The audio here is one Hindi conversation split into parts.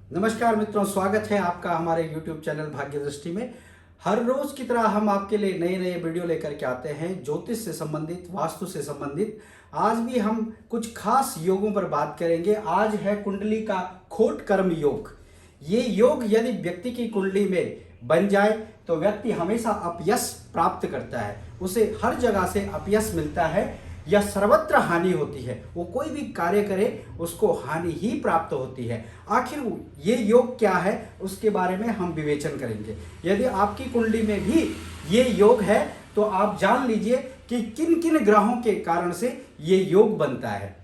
नमस्कार मित्रों, स्वागत है आपका हमारे YouTube चैनल भाग्य दृष्टि में। हर रोज की तरह हम आपके लिए नए नए वीडियो लेकर के आते हैं, ज्योतिष से संबंधित, वास्तु से संबंधित। आज भी हम कुछ खास योगों पर बात करेंगे। आज है कुंडली का खोट कर्म योग। ये योग यदि व्यक्ति की कुंडली में बन जाए तो व्यक्ति हमेशा अपयश प्राप्त करता है, उसे हर जगह से अपयश मिलता है या सर्वत्र हानि होती है। वो कोई भी कार्य करे उसको हानि ही प्राप्त होती है। आखिर ये योग क्या है उसके बारे में हम विवेचन करेंगे। यदि आपकी कुंडली में भी ये योग है तो आप जान लीजिए कि किन किन ग्रहों के कारण से ये योग बनता है।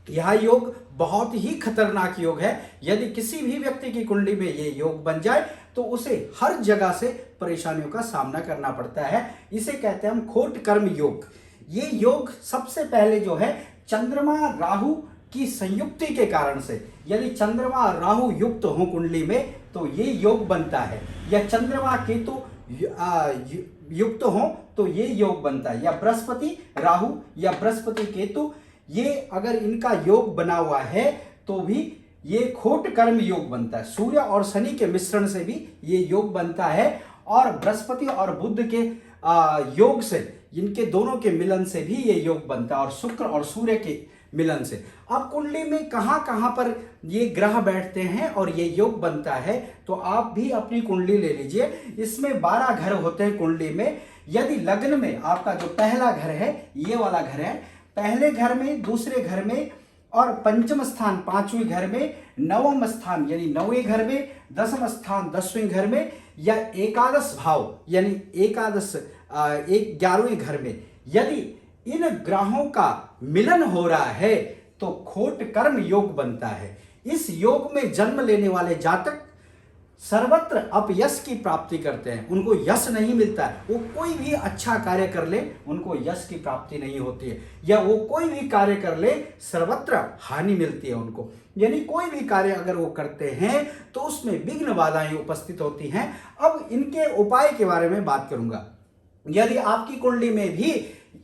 यह योग बहुत ही खतरनाक योग है। यदि किसी भी व्यक्ति की कुंडली में ये योग बन जाए तो उसे हर जगह से परेशानियों का सामना करना पड़ता है। इसे कहते हैं हम खोट कर्म योग। ये योग सबसे पहले जो है चंद्रमा राहु की संयुक्ति के कारण से, यदि चंद्रमा राहु युक्त हो कुंडली में तो ये योग बनता है, या चंद्रमा केतु युक्त हो तो ये योग बनता है, या बृहस्पति राहु या बृहस्पति केतु, ये अगर इनका योग बना हुआ है तो भी ये खोट कर्म योग बनता है। सूर्य और शनि के मिश्रण से भी ये योग बनता है, और बृहस्पति और बुध के योग से, इनके दोनों के मिलन से भी ये योग बनता है, और शुक्र और सूर्य के मिलन से। अब कुंडली में कहाँ कहाँ पर ये ग्रह बैठते हैं और ये योग बनता है, तो आप भी अपनी कुंडली ले लीजिए। इसमें 12 घर होते हैं कुंडली में। यदि लग्न में आपका जो पहला घर है, ये वाला घर है, पहले घर में, दूसरे घर में, और पंचम स्थान 5वें घर में, नवम स्थान यानी 9वें घर में, दसम स्थान 10वें घर में, या एकादश भाव यानी एकादश 11वें घर में यदि इन ग्रहों का मिलन हो रहा है तो खोट कर्म योग बनता है। इस योग में जन्म लेने वाले जातक सर्वत्र अपयश की प्राप्ति करते हैं। उनको यश नहीं मिलता है। वो कोई भी अच्छा कार्य कर ले उनको यश की प्राप्ति नहीं होती है, या वो कोई भी कार्य कर ले सर्वत्र हानि मिलती है उनको। यानी कोई भी कार्य अगर वो करते हैं तो उसमें विघ्न बाधाएं उपस्थित होती हैं। अब इनके उपाय के बारे में बात करूंगा। यदि आपकी कुंडली में भी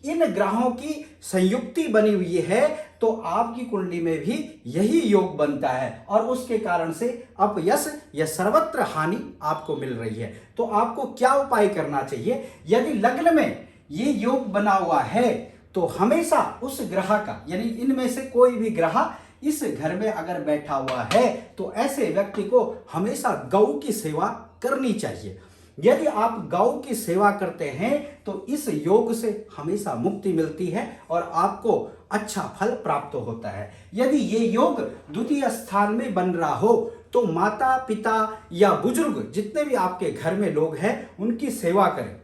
इन ग्रहों की संयुक्ति बनी हुई है तो आपकी कुंडली में भी यही योग बनता है, और उसके कारण से अपयश या सर्वत्र हानि आपको मिल रही है। तो आपको क्या उपाय करना चाहिए? यदि लग्न में ये योग बना हुआ है तो हमेशा उस ग्रह का, यानी इनमें से कोई भी ग्रह इस घर में अगर बैठा हुआ है तो ऐसे व्यक्ति को हमेशा गौ की सेवा करनी चाहिए। यदि आप गौ की सेवा करते हैं तो इस योग से हमेशा मुक्ति मिलती है और आपको अच्छा फल प्राप्त होता है। यदि ये योग द्वितीय स्थान में बन रहा हो तो माता पिता या बुजुर्ग जितने भी आपके घर में लोग हैं उनकी सेवा करें।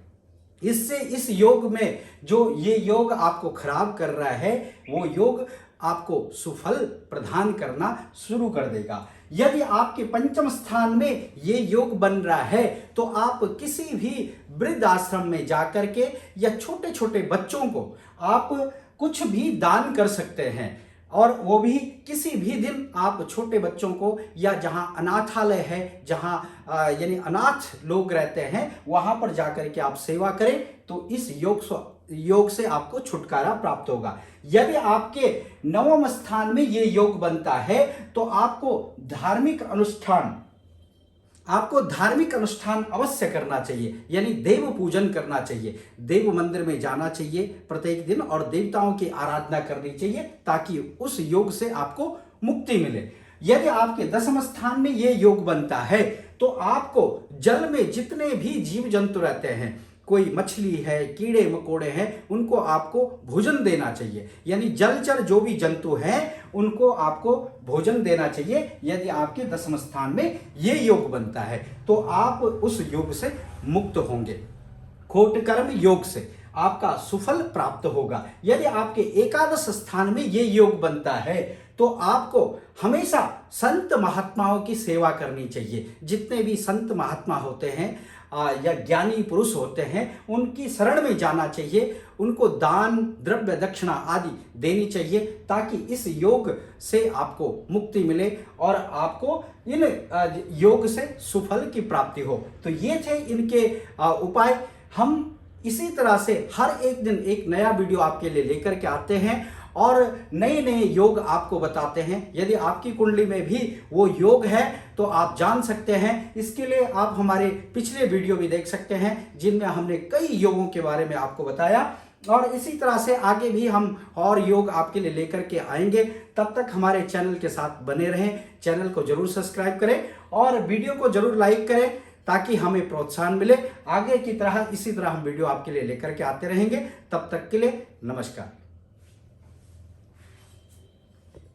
इससे इस योग में जो ये योग आपको खराब कर रहा है वो योग आपको सुफल प्रदान करना शुरू कर देगा। यदि आपके पंचम स्थान में ये योग बन रहा है तो आप किसी भी वृद्ध आश्रम में जाकर के या छोटे छोटे बच्चों को आप कुछ भी दान कर सकते हैं, और वो भी किसी भी दिन आप छोटे बच्चों को, या जहां अनाथालय है, जहां यानी अनाथ लोग रहते हैं, वहां पर जाकर के आप सेवा करें तो इस योग से आपको छुटकारा प्राप्त होगा। यदि आपके नवम स्थान में ये योग बनता है तो आपको धार्मिक अनुष्ठान अवश्य करना चाहिए, यानी देव पूजन करना चाहिए। देव मंदिर में जाना चाहिए प्रत्येक दिन और देवताओं की आराधना करनी चाहिए ताकि उस योग से आपको मुक्ति मिले। यदि आपके दसम स्थान में ये योग बनता है तो आपको जल में जितने भी जीव जंतु रहते हैं, कोई मछली है, कीड़े मकोड़े हैं, उनको आपको भोजन देना चाहिए। यानी जलचर जो भी जंतु हैं उनको आपको भोजन देना चाहिए। यदि आपके दसम स्थान में ये योग बनता है तो आप उस योग से मुक्त होंगे। खोट कर्म योग से आपका सुफल प्राप्त होगा। यदि आपके एकादश स्थान में ये योग बनता है तो आपको हमेशा संत महात्माओं की सेवा करनी चाहिए। जितने भी संत महात्मा होते हैं या ज्ञानी पुरुष होते हैं उनकी शरण में जाना चाहिए, उनको दान द्रव्य दक्षिणा आदि देनी चाहिए ताकि इस योग से आपको मुक्ति मिले और आपको इन योग से सुफल की प्राप्ति हो। तो ये थे इनके उपाय। हम इसी तरह से हर एक दिन एक नया वीडियो आपके लिए लेकर के आते हैं और नए नए योग आपको बताते हैं। यदि आपकी कुंडली में भी वो योग है तो तो आप जान सकते हैं। इसके लिए आप हमारे पिछले वीडियो भी देख सकते हैं जिनमें हमने कई योगों के बारे में आपको बताया, और इसी तरह से आगे भी हम और योग आपके लिए लेकर के आएंगे। तब तक हमारे चैनल के साथ बने रहें। चैनल को जरूर सब्सक्राइब करें और वीडियो को जरूर लाइक करें ताकि हमें प्रोत्साहन मिले। आगे की तरह इसी तरह हम वीडियो आपके लिए लेकर के आते रहेंगे। तब तक के लिए नमस्कार।